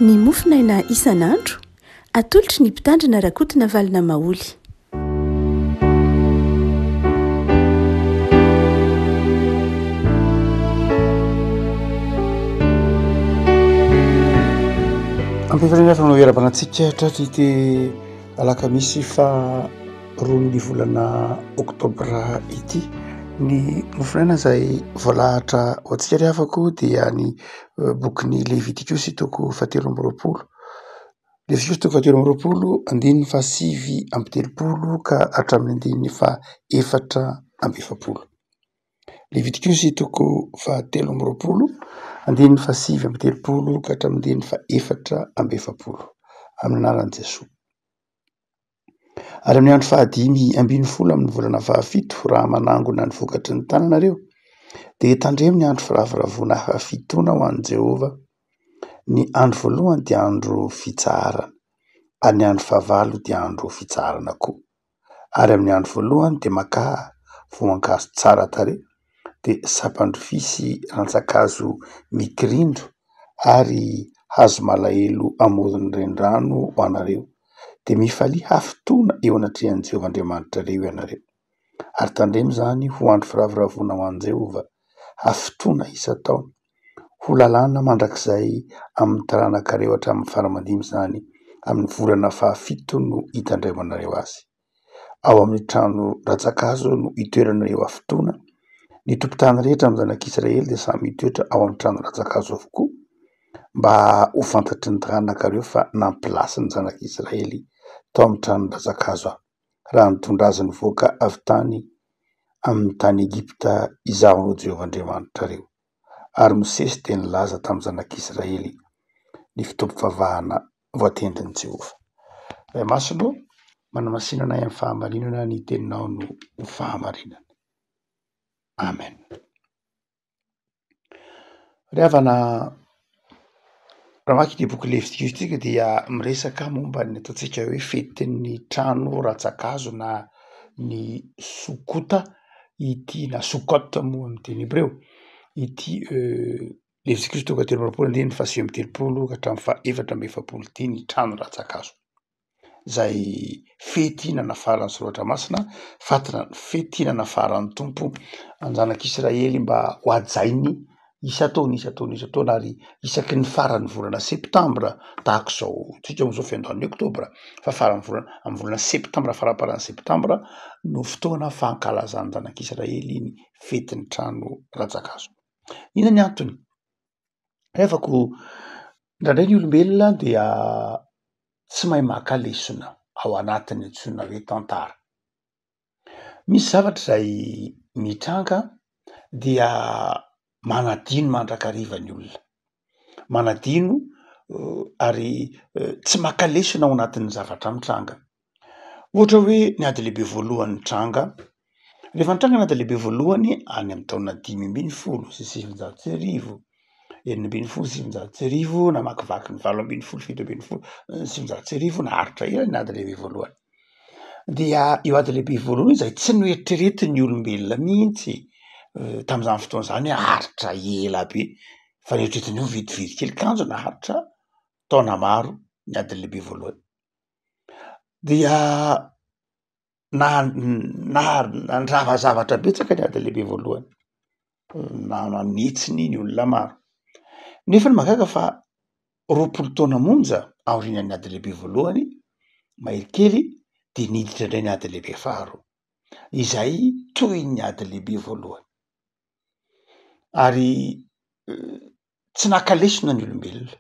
ny mofinaina isan'andro atolotry ny mpitandrina rakotina valina maoly. Ampifarinefa no erabanantsika tratry ity alakamisy fa roa ny volana oktobra ity ny mofinaina izay voalahatra ho antsika riavako dia ny bokin'ny Levitikosy toko 7 Levitikosy toko 7 andininy fa 9:30 ka hatramin'ny 4:7. Levitikosy toko 7 andininy fa 9:30 ka hatramin'ny 4:7 amin'ny anaran'i Jesosy. Ary amin'ny andro fahadimy ambin'ny folo amin'ny volana fahafito raha manangona ny vokatry ny tananareo dia tandremo ny andro firavoravoana hafitoana ho an'i Jehovah. Ny andro voalohany dia andro fitsarana, ary ny andro fahavalo dia andro fitsarana koa. Ary amin'ny andro voalohany dia maka voankazo tsara tarehy, dia sapandrofisy rantsakazo mikirindro ary hazo malahelo amodon'ny renirano ho anareo, dia mifalia hafitoana eo anatrehan'i Jehovah Andriamanitra reo ianareo. Ary tandremo izany ho andro firavoravoana ho an'i Jehovah, hafitoana isan-taona, ho lalàna mandrakizay amin'ny taranaka-reo hatramin'ny faramadimy izany amin'ny volana fahafito no hitandremanareo azy. Ao amin'ny trano rantsakazo no hitoeranareo hafitoana. Ny tompon-tany rehetra amin'ny zanak'Israely dia samy mitoetra ao amin'ny trano rantsakazo avokoa, mba ho fantatry ny taranaka-reo fa nampilasy ny zanak'Israely tao amin'ny trano rantsakazo raha nitondra azy nivoaka avy tany amin'ny tany Egipta izaho Jehovah Andriamanitra reo. Ary Mosesy dia nilaza tamin'ny zanak'Israely ny fitopim-pavahana voatendrin'i Jehovah. Ray masonao, manamasinana amin'ny fahamarinana ny teninao no fahamarinana. Amen. Riavana raha maka ity boky Levitikosy ity dia miresaka momba ny ataontsika hoe fetin'ny trano rantsakazo na ny sokota ity, na sokotte moa amin'ny teny hebreo ity Levitikosy toko 13 andininy fa 9:30 ka hatramin'ny 4:7 ity ny trano rantsakazo. Izay fetinana faran'ny Soratra Masina, fetinana faran'ny Tompo ny zanak'Israely mba ho hajainy isan-taona ary isaky ny faran'ny volana septambra tahaka izao tsika amin'izao fiandohan'ny oktobra fa faran'ny volana amin'ny volana septambra faraparan'ny septambra no fotoana fankalazan'ny zanak'Israely ny fetin'ny trano rantsakazo. Inona ny antony? Revako indraindray ny olombelona dia tsy mahay maka lesona ao anatin'ny antsoina hoe tantara. Misy zavatra izay mitranga dia manadino mandrakariva ny olona, manadino ary tsy maka lesona ao anatin'ny zavatra mitranga. Ohatra hoe ny ady lehibe voalohany tranga, rehefa nitranga ny ady lehibe voalohany any amin'ny taona 5:10 sy 900, 9:10, namakivaky ny 7:10, 7:10, 900 naharitra ela ny ady lehibe voalohany. Dia io ady lehibe voalohany izay tsy noeritreretin'ny olombelona mihitsy tamin'izany fotoana izany haritra ela be, fa noeritreretiny vidividy kely kanjo naharitra taona maro ny ady lehibe voalohany. Dia nandrava zavatra betsaka ny ady lehibe voalohany, nanitsiny ny olona maro. Nefa ny mahagaga fa 20 taona monja aorian'ny ady lehibe voalohany, mahery kely dia niditra indray ny ady lehibe faharoa, izay toy ny ady lehibe voalohany. Ary tsy naka lesona ny olombelona.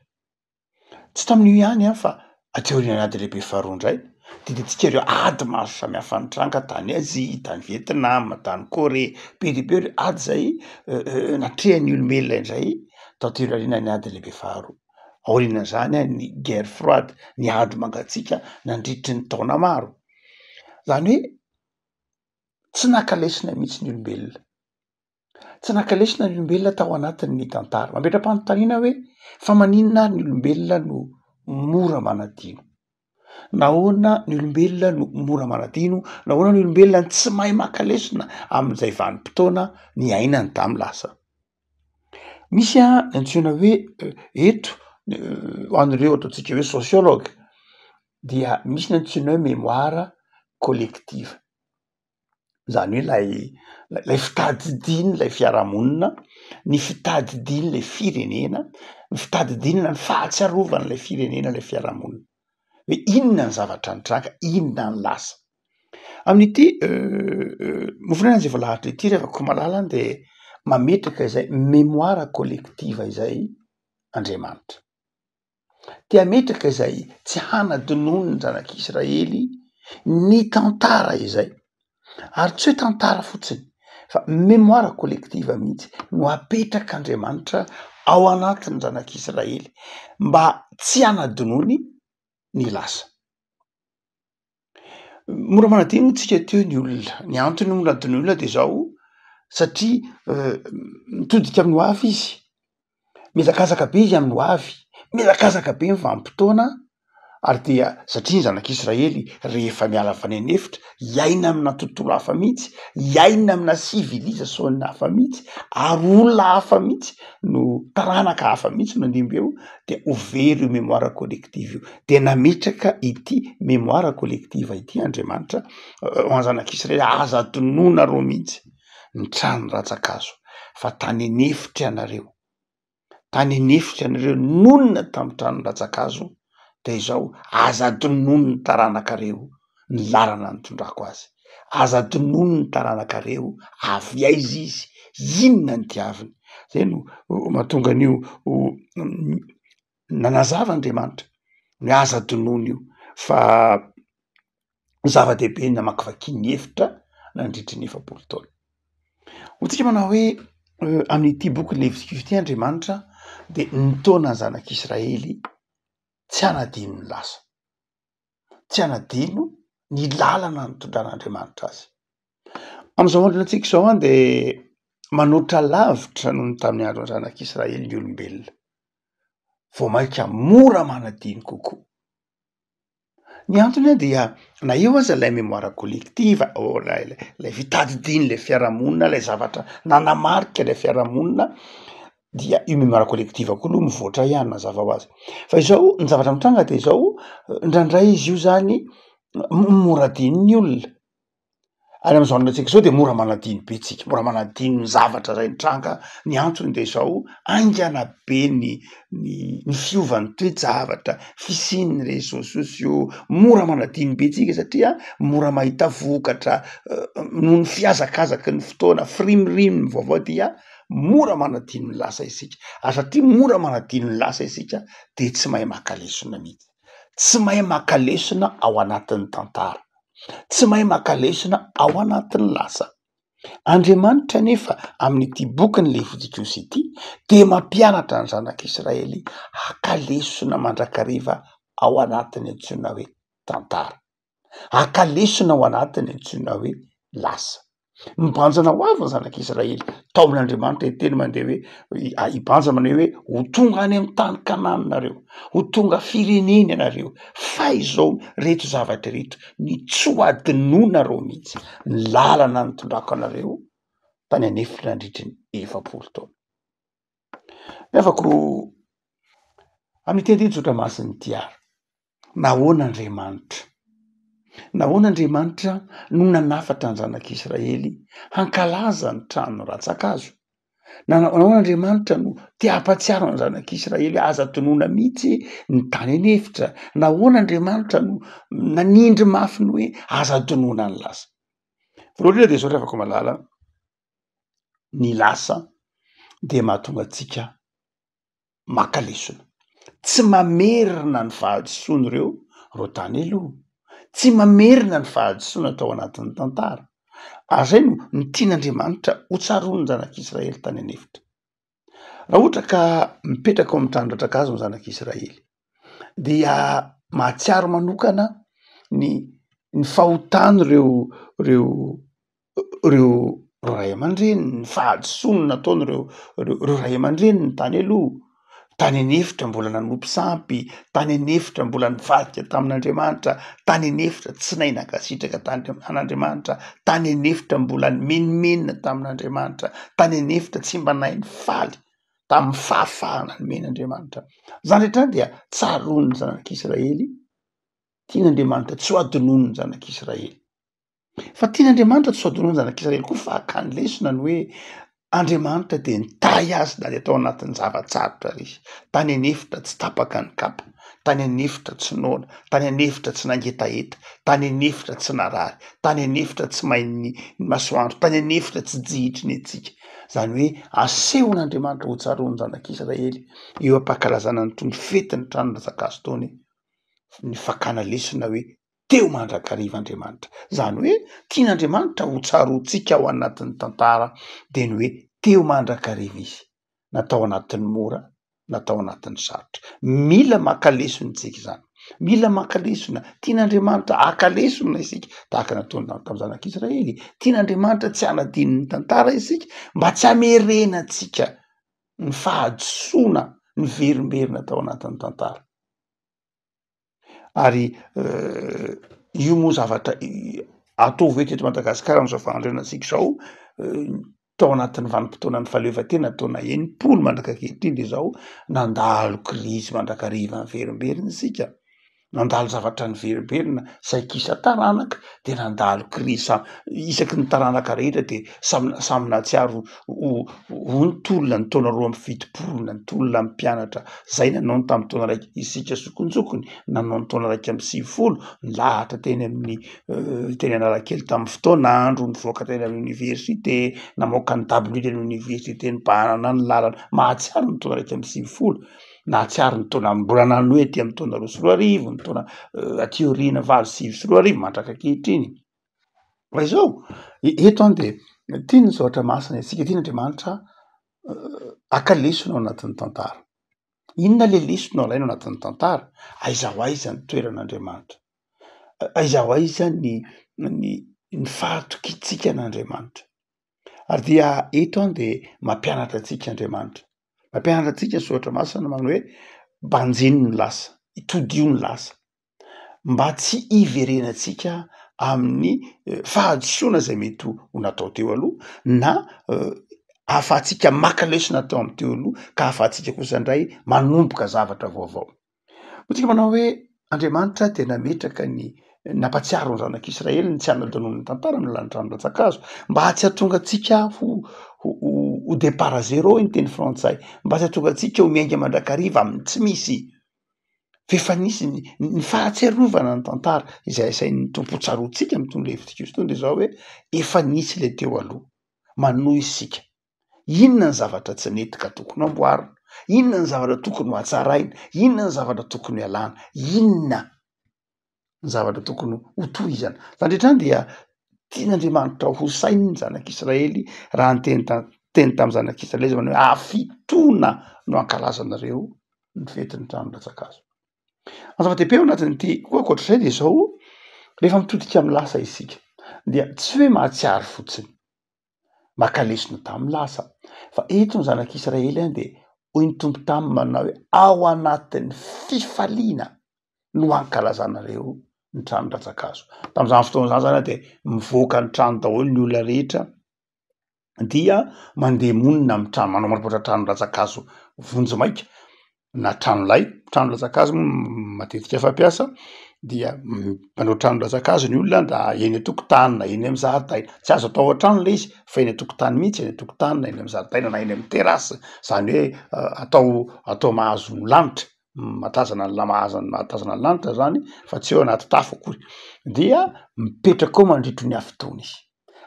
Tsy tamin'io ihany fa aty aorian'ny ady lehibe faharoa indray didintsika ireo ady maro samihafa nitranga tany Azia, tany Vietnam, tany Korea, be dia be ireo ady izay natrehan'ny olombelona indray tao aorian'ny ady lehibe faharoa. Aorian'izany ny guerre froide, ny ady mangatsiaka nandritry ny taona maro. Izany hoe tsy naka lesona mihitsy ny olombelona. Tsy naka lesona ny olombelona tao anatin'ny tantara. Mametra-panontaniana hoe fa maninona ny olombelona no mora manadino? Nahoana ny olombelona no mora manadino? Nahoana ny olombelona tsy mahay maka lesona amin'izay vanim-potoana ny ainany tamin'ny lasa? Misy antsoina hoe eto ho an'ireo ataontsika hoe sociologue dia misy ny antsoina hoe mémoire collective zany hoe lay fitadidiny lay fiarahamonina ny fitadidiny lay firenena ny fitadidinina ny fahatsiarovana lay firenena lay fiarahamonina hoe inona ny zavatra nitranga inona ny lasa amin'ity mofonena zay voalahatra ity rehafako malala de mametraka izay mémoire collective izay Andriamanitra tia metraka izay tsy hanadinono ny zanak'Israely ny tantara izay ary tsy hoe tantara fotsiny fa mémoire collective mihitsy no apetrak'Andriamanitra ao anatin'ny zanak'Israely mba tsy hanadinony ny lasa mora manadino tsika teo ny olona ny antony mora adiny olona de zao satria mitodika amin'ny ho avy izy mizakazaka be izy amin'ny ho avy mizakazaka be mivampitoana ary dia satria ny zanak'Israely rehefa miala avy any anefitra iaina amina tontolo hafa mihitsy iaina amina civilisation hafa mihitsy ary olona hafa mihitsy no taranaka hafa mihitsy no andimby eo de overy io mémoire collective io de nametraka ity mémoire collective ity Andriamanitra ho any zanak'Israely aza adinoina reo mihitsy ny trano ratsakazo fa tany anefitra ianareo tany anefitra ianareo nonina tamin'ny trano ratsakazo de izao aza adinono ny taranakareo ny lalana nitondrako azy aza adinono ny taranakareo avy aiza izy inona ny diaviny zay no mahatonga an'io nanazava Andriamanitra ny aza adinono io fa zava-dehibe namakivaky ny hevitra nandritry ny 7 taona hotsika manao hoe amin'ity boky Léviticus ity Andriamanitra de nitaona ny zanak'Israely tsy hanadino ny lasa tsy hanadino ny lalana nitondran'Andriamanitra azy am'izao andro antsika izao an de manoatra lavitra noho ny tamin'ny andron'ny zanak'Israely ny olombelona vao mainka mora manadino kokoa ny antony dia na eo aza lay mémoire collective lay fitadidiny lay fiarahamonina lay zavatra nanamarika lay fiarahamonina dia io mémoire collective koa aloha mivoatra ihany mazava ho azy fa izao ny zavatra mitranga de izao indraindray izy io zany mora adino ny olona ary am'izao androntsika izao de mora manadino be tsika mora manadino ny zavatra zay nitranga ny antony de izao aingana be ny fiovan'ny toe-javatra fisian'ny réseaux sociaux mora manadino be tsika satria mora mahita vokatra noho ny fiazakazaky ny fotoana firimirimy ny vaovao dia mora manadino ny lasa isika ary satria mora manadino ny lasa isika de tsy mahay makalesona mihitsy tsy mahay makalesona ao anatin'ny tantara tsy mahay makalesona ao anatin'ny lasa Andriamanitra nefa amin'ity boky ny Léviticus ity de mampianatra ny zanak'Israely hakalesona mandrakariva ao anatiny antsoina hoe tantara hakalesona ao anatiny antsoina hoe lasa mibanjana ho avy ny zanak'Israely tao amin'Andriamanitra iteny mandeha hoe ibanja maneo hoe ho tonga any amin'ny tany Kananina ho tonga firenena ianareo fa izao reto zavatra reto ny tsy ho adinoina reo mihitsy ny lalana nitondrako anareo tany anefitra nandritry ny 7 taona neafako amin'ny teny tsotra masiny ty ary nahoana Andriamanitra no nanafatra ny zanak'Israely hankalaza ny trano ratsakazo nahoana Andriamanitra no tia hampatsiaro ny zanak'Israely aza adinoina mihitsy ny tany anefitra nahoana Andriamanitra no nanindry mafy ny hoe aza adinoina ny lasa voalohany de zao rehafako malala ny lasa de mahatonga atsika makalesona tsy mamerina ny fahadisoany reo tany aloha tsy mamerina ny fahadisoana tao anatin'ny tantara ary zay no ny tian'Andriamanitra ho tsaroany zanak'Israely tany anefitra raha ohatra ka mipetraka ao amin'ny trano ratsakazo ny zanak'Israely dia mahatsiaro manokana ny fahotany reo ray aman-dreny ny fahadisoany nataony reo ray aman-dreny ny tany aloha tany anefitra mbola nanompo sampy tany anefitra mbola nivadika tamin'Andriamanitra tany anefitra tsy nahay nankasitraka an'Andriamanitra tany anefitra mbola menimenina tamin'Andriamanitra tany anefitra tsy mba nahay ny faly tamin'ny fahafahana ny men'Andriamanitra. Zany rehetra dia tsaroany ny zanak'Israely, tian'Andriamanitra tsy ho adinoany ny zanak'Israely. Fa tian'Andriamanitra tsy ho adinoany ny zanak'Israely koa fa hakany lesona ny hoe Andriamanitra dia nitahy azy da atao anatin'ny zavatsarotra izy. Tany anefitra tsy tapaka ny kapa, tany anefitra tsy noana, tany anefitra tsy nangetaheta, tany anefitra tsy narary, tany anefitra tsy mainy masoandro, tany anefitra tsy jihitry ny etsika. Zany hoe asehon'Andriamanitra ho tsaroany zanak'Israely eo am-pankalazana ny tony fetiny tranon'Razak'azo taony ny fakana lesona hoe teo mandrakariva Andriamanitra. Zany hoe tian'Andriamanitra ho tsaroantsika ao anatin'ny tantara de ny hoe teo mandrakariva izy, natao anatin'ny mora, natao anatin'ny sarotra. Mila makalesona tsika izany, mila makalesona. Tian'Andriamanitra akalesona isika tahaka nataony tamin'ny zanak'Israely. Tian'Andriamanitra tsy hanadino ny tantara isika mba tsy hamerena antsika ny fahadisoana, ny verimberina tao anatin'ny tantara. Ary io moa zavatra ataovy eto Madagasikara amin'izao fahandrenantsika izao, tao anatin'ny vanim-potoana ny fahaleovantena taona 80 mandrakakely de zao nandalo krizy mandrakariva ny verimberina isika. Nandalo zavatra ny verimberina saika isa taranaka de nandalo krizy isaky ny taranaka rehetra de samy natsiaro ho nitolona ny taona 2020, nitolona amin'ny mpianatra zay nanao ny tamin'ny taona raiky isika sokonjokony, nanao ny taona raiky amby 9 nilahatra teny amin'ny teny Analakely tamin'ny fotoan'andro, nivoaka teny amin'ny université, namoaka ny W teny université ny Banana ny lalana, mahatsiaro ny taona raiky amby 9 nahatsiaro ny taona mbola nanoe ty amin'ny taona 2 ny taona aty aoriana 9 mandrakakehitry iny. Fa izao eto any de tiany zoatra masina isika, tian'Andriamanitra akalesona ao anatin'ny tantara. Inona le lesona alaina ao anatin'ny tantara? Aiza ho aiza ny toeran'Andriamanitra, aiza ho aiza ny fahatokitsika n'Andriamanitra. Ary dia eto any de mampianatra antsika Andriamanitra, mampianatra antsika zoatra masina manao hoe banjino ny lasa, itodio ny lasa, mba tsy iverenantsika amin'ny fahadisoana zay mety ho natao teo aloha na ahafahantsika maka lesona tao amin'ny teo aloha ka ahafahantsika kosa indray manomboka zavatra vaovao. Tsika manao hoe Andriamanitra dia nametraka ny nampatsiaro ny zanak'Israely ny tsy hanadinoany tantara no lany tranon'Razak'azo mba tsy hahatonga antsika ho départ à zéro ny teny frantsay, mba tsy hahatonga antsika ho miainga mandrakariva amin'ny tsy misy. Fefa nisy ny fahatsiarovana ny tantara izay asain'ny tompo tsaroantsika amin'ny tony levitsika izy tony de zao hoe efa nisy le teo aloha, manohy isika. Inona ny zavatra tsy netika tokony amboarina, inona ny zavatra tokony ho hatsaraina, inona ny zavatra tokony alana, inona ny zavatra tokony ho tohizana. Zany rehetra dia tian'Andriamanitra ho sainy ny zanak'Israely raha ny teny tamin'ny zanak'Israely manao hoe afitona no ankalazanareo ny fetin'ny tranon'Razak'azo. Zava-dehibe ao anatin'ity koa ankoatr'izay de zao rehefa mitodika amin'ny lasa isika dia tsy hoe mahatsiaro fotsiny, makalesona tamin'ny lasa, fa eto ny zanak'Israely any de hoy ny tompo taminy manao hoe ao anatin'ny fifaliana no ankalazanareo ny tranon'Razak'azo. Tamin'izany fotoana zany de mivoaka ny trano daholo ny olona rehetra dia mandeha monina amin'ny trano, manao manamboatra tranon'Razak'azo vonjimaika na tranolay, tranon'Razak'azo matetika fampiasa dia manao tranon'Razak'azo ny olona da eny an-tokotany na eny amin'ny zaridaina, tsy azo atao an-trano le izy fa eny an-tokotany mihitsy, eny an-tokotany na eny amin'ny zaridaina na eny amin'ny terasy, zany hoe atao mahazo ny lanitra, matazana ny lanitra zany fa tsy eo anaty tafo akory, dia mipetraka ao mandritro ny afitony izy.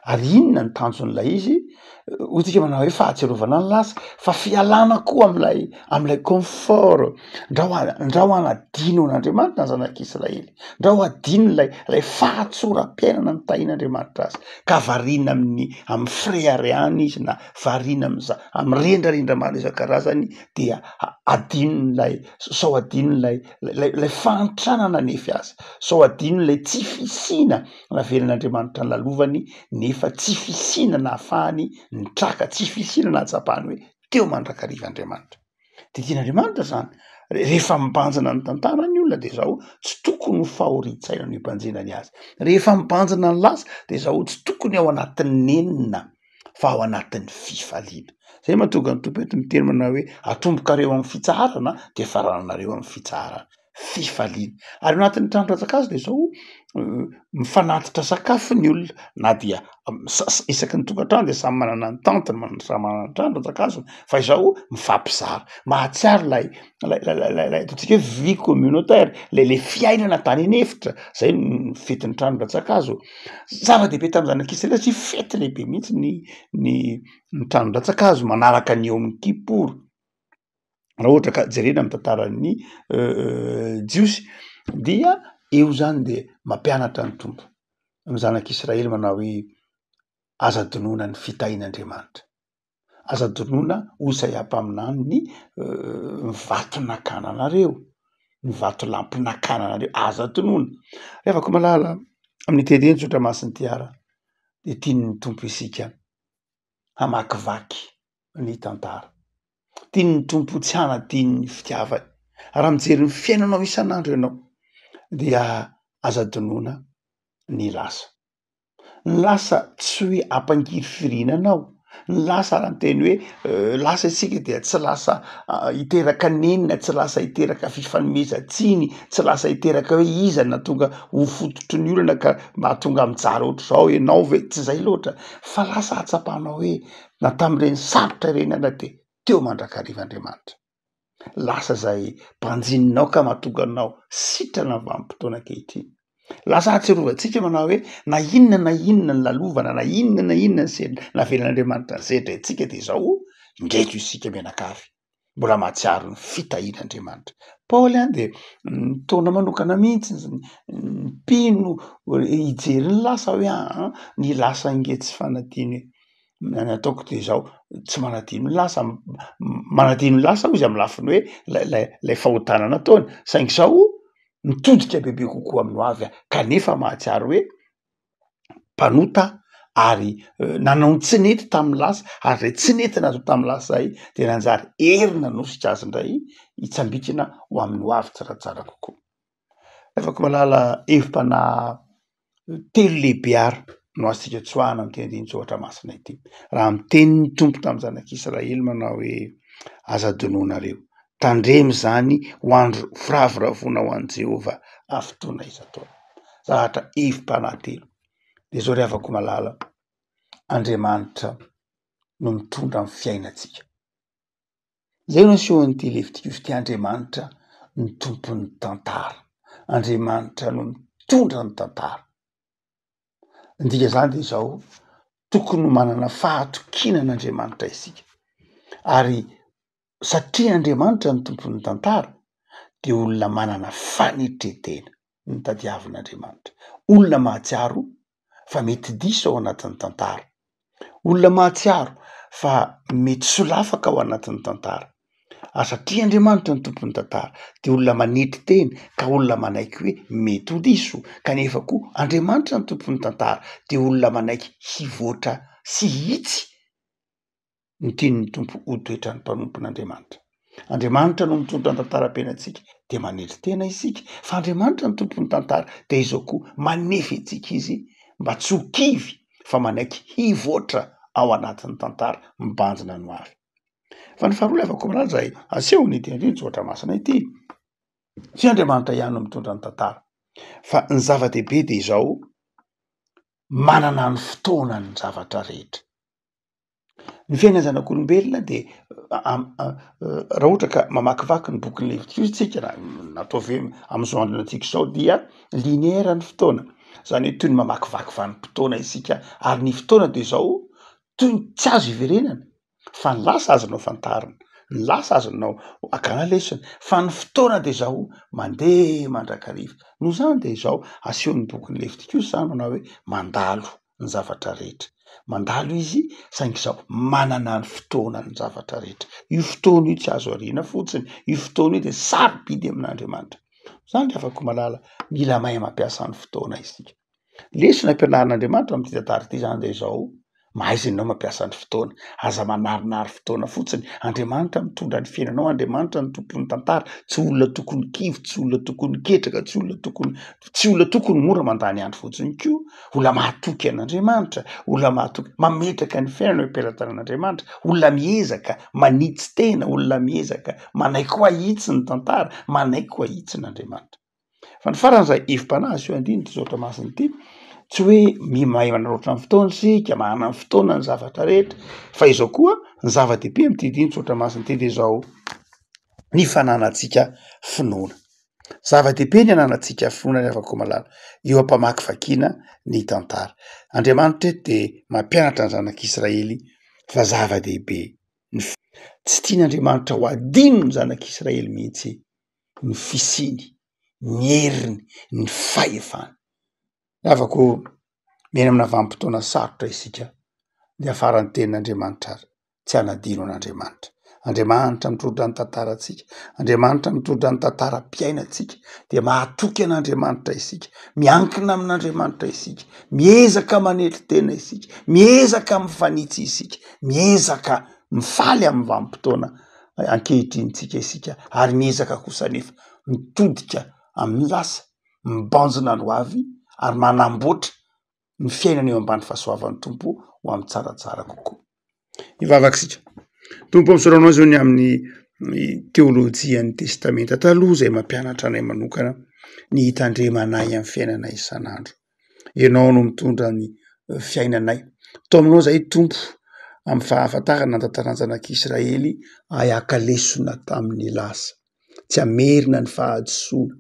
Ary inona ny tanjon'ilay izy? Hotsika manao hoe fahatsiarovana ny lasa fa fialana koa am'ilay confort, ndra ho anadino an'Andriamanitra ny zanak'Israely, ndra ho adino lay fahatsoram-piainana nitahin'Andriamanitra azy, ka variana amin'ny frehareany izy na variana amin'ny rendrarendra maro isan-karazany dia adinon'lay sao adinon'lay fahantrana nefy azy, sao adinon'lay tsy fisina naveren'Andriamanitra ny lalovany nefa tsy fisina na ahafahany nitraka, tsy fisina na hatsapahany hoe teo mandrakariva Andriamanitra. De tian'Andriamanitra zany rehefa mibanjina ny tantara ny olona de zao tsy tokony ho fahoritsaina no ibanjenany azy. Rehefa mibanjina ny lasa de zao tsy tokony ao anatin'ny nenina fa ao anatin'ny fifaliana. zay mahatonga ny tompoety miteny manao hoe atombokareo amin'ny fitsarana de faranareo amin'ny fitsarana fifaliana. Ary anatin'ny trano ratsakazo de zao mifanatitra sakafo ny olona na dia isaky ny tokantrano de samy manana ny tantiny samy manana ny trano ratsakazony fa izao mifampizara mahatsiaro lay ataontsika hoe vie communautaire le fiainana tany anefitra zay ny fetin'ny trano ratsakazo. Zava-dehibe tam'izany ankisy tsy fety lehibe mihitsy ny trano ratsakazo manaraka ny eo amin'ny kiporo. Raha ohatra ka jerena amin'ny tantaran'ny jiosy dia eo zany de mampianatra ny tompo ny zanak'Israely manao hoe aza donoina ny fitahin'Andriamanitra, aza donoina hoy izay ampaminany ny vato nakana anareo, ny vato lampy nakana anareo aza donoina. Revako malala amin'ny teny tsotra masiny tiara de tian'ny tompo isika hamakivaky ny tantara, tian'ny tompo tsy hanadiny ny fitiavany. Raha mijery ny fiainanao isan'andro ianao dia aza donoina ny lasa. Ny lasa tsy hoe ampangiry firinanao, ny lasa raha ny teny hoe lasa isika dia tsy lasa hiteraka nenina, tsy lasa hiteraka fifanomezan-tsiny, tsy lasa hiteraka hoe iza nahatonga ho fototry ny olana ka mahatonga mijara ohatr'izao ianao ve, tsy zay loatra fa lasa hatsapanao hoe na tam'ireny sarotra ireny ana de teo mandrakarivan'Andriamanitra. Lasa zay mpanjininao ka mahatonga anao sitrana vanim-potoana ankehitriny. Lasa ahatsiarovantsika manao hoe na inona ny lalovana, na inona ny navelan'Andriamanitra ny sedra etsika de zao indreto isika mianakavy mbola mahatsiaro ny fitahin'Andriamanitra. Paoly any de taona manokana mihitsy ny mpino hijery ny lasa hoe ny lasa inge tsy fanadiny ny ataoko de zao tsy manadino ny lasa, manadino ny lasa izy amin'ny lafiny hoe lay fahotanana ataony saingy zao mitodika bebe kokoa amin'ny ho avy kanefa mahatsiaro hoe mpanota ary nanao ny tsy nety tamin'ny lasa ary zay tsy nety natao tamin'ny lasa zay de nanjary herina nositra azy indray hitsambikina ho amin'ny ho avy tsiratsara kokoa. Afaka malala hevim-panahy telo lehibe ary no azontsika tsoahana amin'ny teny tsoatra masina ity. Raha miteny ny tompo tamin'ny zanak'Israely manao hoe aza donoinareo, tandremo zany ho andro firavoravoana ho an' Jehova afotoana isan-taona. Zahatra hevim-panahy telo de zao ry havako malala, Andriamanitra no mitondra amin'ny fiainantsika. Zay no asehon'ity levitika ity, Andriamanitra ny tompon'ny tantara, Andriamanitra no mitondra ny tantara. Ndika zany de zao tokony manana fahatokinan'Andriamanitra isika ary satria Andriamanitra ny tompon'ny tantara de olona manana fanetretena ny tadiavin'Andriamanitra, olona mahatsiaro fa mety diso ao anatin'ny tantara, olona mahatsiaro fa mety solafaka ao anatin'ny tantara. Ary satria Andriamanitra ny tompon'ny tantara de olona manetry tena ka olona manaiky hoe mety ho diso, kanefa koa Andriamanitra ny tompon'ny tantara de olona manaiky hivoatra sy hitsy ny tian'ny tompo ho toetrany mpanompon'Andriamanitra. Andriamanitra no mitondra ny tantaram-piainantsika de manetry tena isika, fa Andriamanitra ny tompon'ny tantara de izao koa manefy antsika izy mba tsy ho kivy fa manaiky hivoatra ao anatin'ny tantara mibanjina ny ho avy. Fa ny faharoa lefako malala zay aseho ny teny tsoatra masina ity, tsy Andriamanitra ihany no mitondra ny tantara fa ny zava-dehibe de izao manana ny fotoana ny zavatra rehetra. Ny fiainana zanak'olombelona de raha ohatra ka mamakivaky ny bokin'ny Levitika tsika natao ve amin'izao androntsika zao dia linéaire ny fotoana, zany hoe toy ny mamakivaky vanim-potoana isika ary ny fotoana de zao toy ny tsy azo iverenana fa ny lasa azonao fantarina, ny lasa azonao akana lesona fa ny fotoana de zao mandeha mandrakariva. Noho zany de zao asehon'ny bokin'ny Levitika zany manao hoe mandalo ny zavatra rehetra, mandalo izy saingy zao manana ny fotoana ny zavatra rehetra. Io fotoana io tsy azo ariana fotsiny, io fotoana io de sarobidy amin'Andriamanitra. Zany de afaka malala mila mahay mampiasa ny fotoana isika. Lesona ampianarin'Andriamanitra amin'ity tantara ity zany de zao mahay izy ianao mampiasa ny fotoana, aza manarinary fotoana fotsiny. Andriamanitra mitondra ny fiainanao, Andriamanitra ny tompon'ny tantara, tsy olona tokony kivy, tsy olona tokony ketraka, tsy olona tokony mora mandany andro fotsiny koa. Olona mahatoky an'Andriamanitra, olona mahatoky mametraka ny fiainana am-pelatanan'Andriamanitra, olona miezaka manitsy tena, olona miezaka manaiky ho ahitsy ny tantara, manaiky ho ahitsy n'Andriamanitra. Fa ny faran'izay hevim-panahy sy andiny zao Tomasiny ity, tsy hoe mahay manarotry ny fotoana sika, mahana ny fotoana ny zavatra rehetra, fa izao koa ny zava-dehibe am'ty diny tsotra masiny ity de zao ny fananantsika finoana. Zava-dehibe ny ananantsika finoana ny avako malala eo ampamaky vakiana ny tantara. Andriamanitra de mampianatra ny zanak'Israely fa zava-dehibe tsy tian'Andriamanitra ho adino ny zanak'Israely mihitsy ny fisiny, ny heriny, ny fahefana. Afako mena amina vanim-potoana sarotra isika de afara ny tenin'Andriamanitra ary tsy hanadino an'Andriamanitra. Andriamanitra mitondra ny tantarantsika, Andriamanitra mitondra ny tantaram-piainantsika, de mahatoky an'Andriamanitra isika, miankina amin'Andriamanitra isika, miezaka manetry tena isika, miezaka mifanitsy isika, miezaka mifaly amin'ny vanim-potoana ankehitrinytsika isika, ary miezaka kosa nefa mitodika amin'ny lasa, mibanjina ny ho avy ary manamboatra ny fiainana eo ambany fahasoavan'ny tompo ho amin'ny tsaratsara kokoa. Ivavaksika. Tompo am'soranao zao ny amin'ny teolojia ny testamenta taloha zay mampianatra anay manokana ny hitandremanay amin'ny fiainana isan'andro. Ianao no mitondra ny fiainanay. Tao aminao zay tompo amin'ny fahafantarana tantaran'ny zanak'Israely akalesona tamin'ny lasa. Tsy amerina ny fahadisoana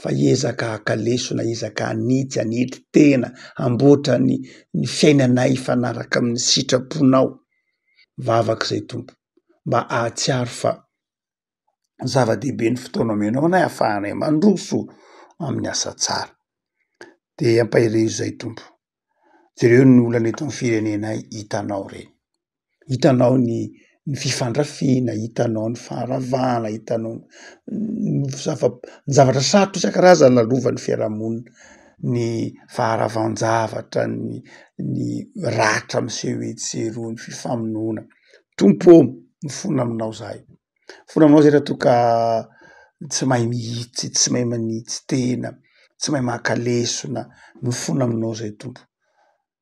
fa hiezaka akalesona, hiezaka anitsy, anetry tena, amboatra ny fiainanay fanaraka amin'ny sitraponao. Vavak'izay tompo, mba ahatsiaro fa zava-dehibe ny fotoana omenao anay ahafahanay mandroso amin'ny asa tsara. De ampahirizo zay tompo. Jereo ny olana eto amin'ny firenenay hitanao reny. Hitanao ny fifandrafiana, hitanao ny faharavana, hitanao ny zavatra sarotra isan-karazany lalovan'ny fiarahamonina, ny faharavan-javatra, ny ratra miseho etsero, ny fifamonoana. Tompo mifona aminao zahay. Mifona aminao zay raha toa ka tsy mahay mihitsy, tsy mahay manitsy tena, tsy mahay mahakalesona, mifona aminao zay tompo.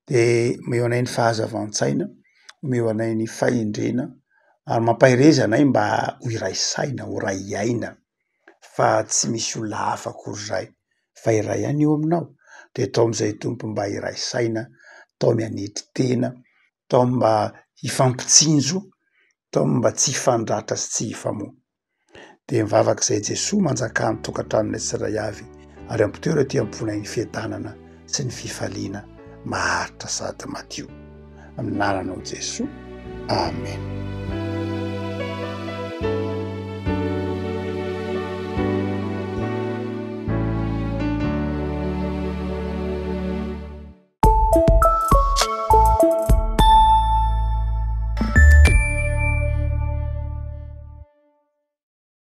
De omeo anay ny fahazavan-tsaina, omeo anay ny fahendrena, ary mampahireza anay mba ho iray saina, ho ray aina, fa tsy misy olona hafa akorizay fa iray ihany eo aminao. De tao am'izay tompo mba iray saina, tao mianetry tena, tao mba hifampitsinjo, tao mba tsy hifandratra sy tsy hifamoa. De mivavak'izay Jesoa manjaka ny tokantranonay tsiray avy, ary ampitoy raha ty amponay ny fiadanana sy ny fifaliana maharitra sady madio. Amin'ny ananao Jesoa. Amen.